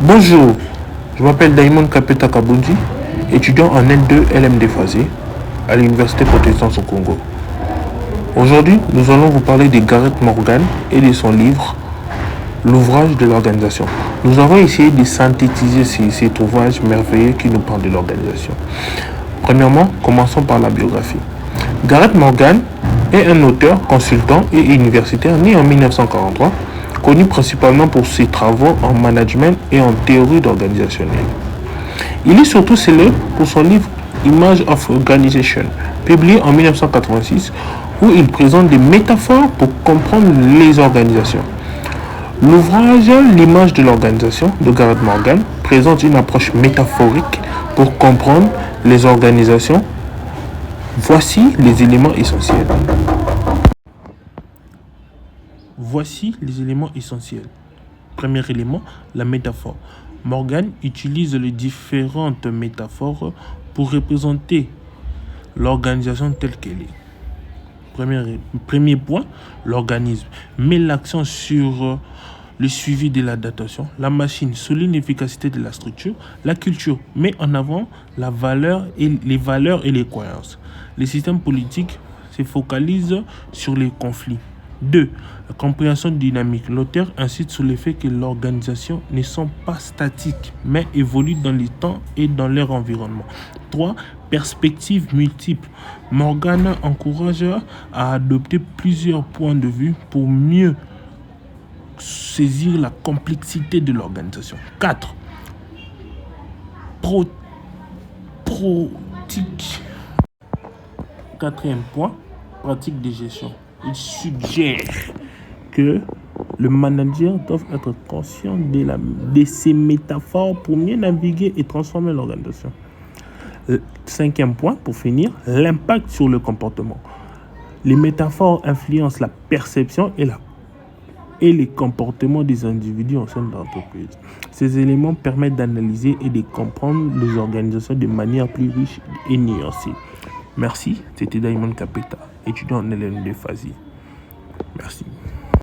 Bonjour, je m'appelle Daimon Kapeta Kabunji, étudiant en N2 LMD Phasé à l'Université protestante au Congo. Aujourd'hui, nous allons vous parler de Gareth Morgan et de son livre L'ouvrage de l'organisation. Nous avons essayé de synthétiser cet ouvrage merveilleux qui nous parle de l'organisation. Premièrement, commençons par la biographie. Gareth Morgan est un auteur, consultant et universitaire né en 1943, connu principalement pour ses travaux en management et en théorie organisationnelle. Il est surtout célèbre pour son livre Image of Organization, publié en 1986, où il présente des métaphores pour comprendre les organisations. L'ouvrage L'image de l'organisation de Gareth Morgan présente une approche métaphorique pour comprendre les organisations. Voici les éléments essentiels. Voici les éléments essentiels. Premier élément, la métaphore. Morgan utilise les différentes métaphores pour représenter l'organisation telle qu'elle est. Premier point, l'organisme met l'accent sur le suivi de la datation. La machine souligne l'efficacité de la structure. La culture met en avant les valeurs et les croyances. Les systèmes politiques se focalisent sur les conflits. 2. La compréhension dynamique. L'auteur insiste sur le fait que l'organisation ne sont pas statiques, mais évoluent dans le temps et dans leur environnement. 3. Perspectives multiples. Morgan encourage à adopter plusieurs points de vue pour mieux saisir la complexité de l'organisation. 4. Pratique. Quatrième point, pratique de gestion. Il suggère que le manager doit être conscient de ces métaphores pour mieux naviguer et transformer l'organisation. Cinquième point, pour finir, l'impact sur le comportement. Les métaphores influencent la perception et les comportements des individus au sein de l'entreprise. Ces éléments permettent d'analyser et de comprendre les organisations de manière plus riche et nuancée. Merci, c'était Daimon Kapeta, étudiant en LMD Phasé. Merci.